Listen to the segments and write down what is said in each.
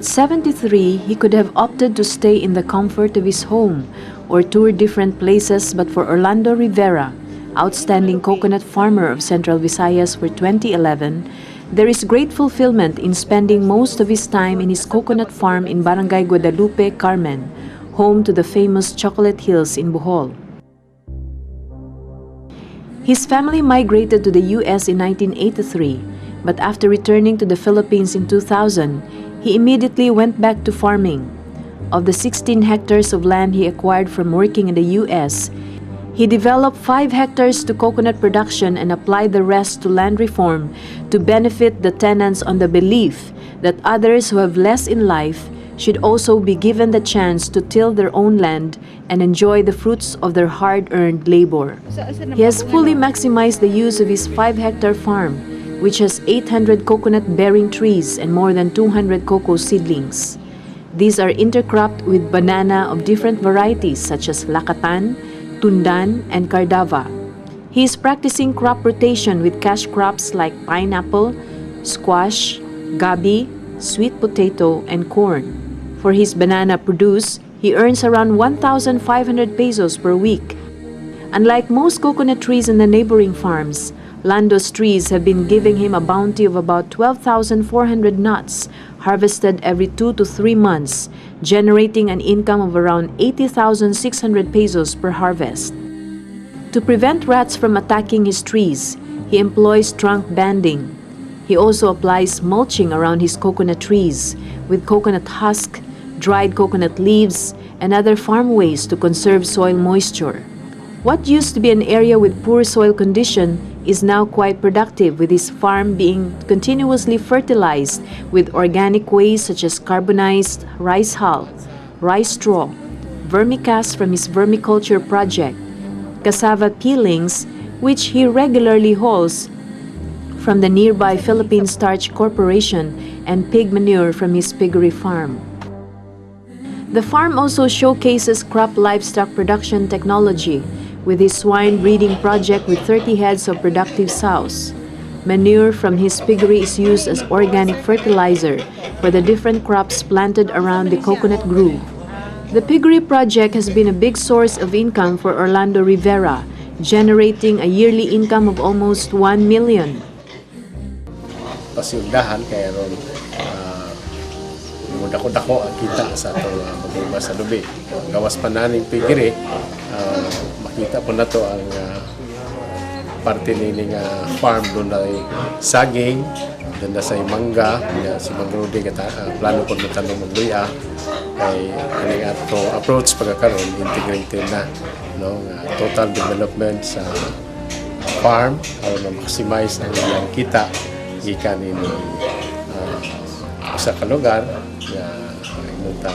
At 73, he could have opted to stay in the comfort of his home or tour different places, but for Orlando Rivera, outstanding coconut farmer of Central Visayas for 2011, there is great fulfillment in spending most of his time in his coconut farm in Barangay Guadalupe, Carmen, home to the famous Chocolate Hills in Bohol. His family migrated to the U.S. in 1983, but after returning to the Philippines in 2000, he immediately went back to farming. Of the 16 hectares of land he acquired from working in the U.S., he developed 5 hectares to coconut production and applied the rest to land reform to benefit the tenants on the belief that others who have less in life should also be given the chance to till their own land and enjoy the fruits of their hard-earned labor. He has fully maximized the use of his 5-hectare farm, which has 800 coconut-bearing trees and more than 200 cocoa seedlings. These are intercropped with banana of different varieties such as Lakatan, Tundan, and Cardava. He is practicing crop rotation with cash crops like pineapple, squash, gabi, sweet potato, and corn. For his banana produce, he earns around 1,500 pesos per week. Unlike most coconut trees in the neighboring farms, Lando's trees have been giving him a bounty of about 12,400 nuts, harvested every 2 to 3 months, generating an income of around 80,600 pesos per harvest. To prevent rats from attacking his trees, he employs trunk banding. He also applies mulching around his coconut trees with coconut husk, dried coconut leaves, and other farm waste to conserve soil moisture. What used to be an area with poor soil condition is now quite productive, with his farm being continuously fertilized with organic waste such as carbonized rice hull, rice straw, vermicast from his vermiculture project, cassava peelings, which he regularly hauls from the nearby Philippine Starch Corporation, and pig manure from his piggery farm. The farm also showcases crop livestock production technology, with his swine breeding project with 30 heads of productive sows. Manure from his piggery is used as organic fertilizer for the different crops planted around the coconut grove. The piggery project has been a big source of income for Orlando Rivera, generating a yearly income of almost 1 million. Pasyugdahan kaya ron dako-dako ang kita sa itong mag-iba sa lubi. Gawas pa naning piggery, makita po na to ang parte nining farm. Doon na saging, doon na sa mangga, si Mang Rudy plano po magtanong magluya kay kaning ato approach pagkakaroon integrated na total development sa farm aron na maximize ang iyang kita gikan ini sa kalugar nga inuta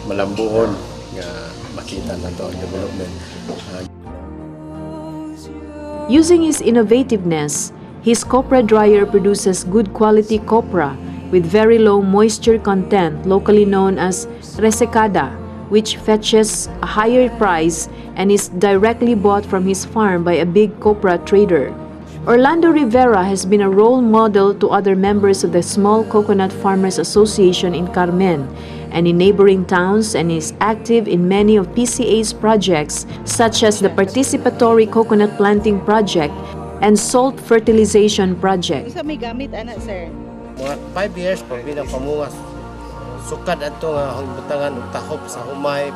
malambuon nga makita na to ang development. Using his innovativeness, his copra dryer produces good quality copra with very low moisture content, locally known as resecada, which fetches a higher price and is directly bought from his farm by a big copra trader. Orlando Rivera has been a role model to other members of the Small Coconut Farmers Association in Carmen and in neighboring towns, and is active in many of PCA's projects such as the Participatory Coconut Planting Project and Salt Fertilization Project. Sa may gamit, anak, sir? Mga 5 years pag bilang pamungas, sukad ato nga butangan og tahop sa humay,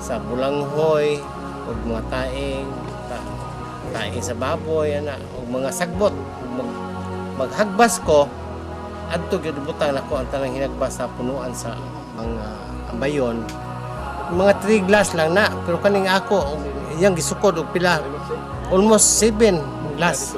sa bulanghoy, og mga taing sa baboy, og mga sagbot. Maghagbas ko, adto gyud butang nako ang tanang hinagbas sa punuan sa mga ambayon. Mga 3 glass lang na, pero kaning ako iyang gisukod og pila, almost 7 glass.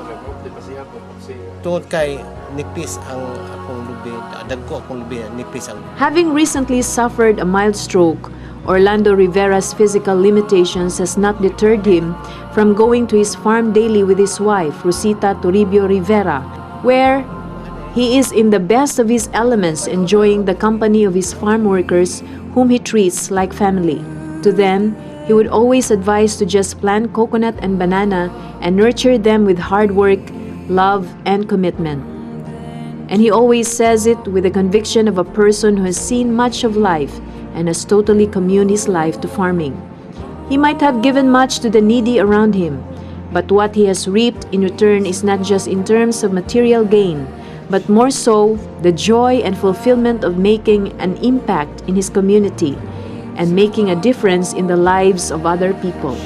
Tungod kay nipis ang akong lubi, dagko akong lubi, nipis ang. Having recently suffered a mild stroke, Orlando Rivera's physical limitations has not deterred him from going to his farm daily with his wife, Rosita Toribio Rivera, where he is in the best of his elements, enjoying the company of his farm workers, whom he treats like family. To them, he would always advise to just plant coconut and banana and nurture them with hard work, love, and commitment. And he always says it with the conviction of a person who has seen much of life and has totally communed his life to farming. He might have given much to the needy around him, but what he has reaped in return is not just in terms of material gain, but more so the joy and fulfillment of making an impact in his community and making a difference in the lives of other people.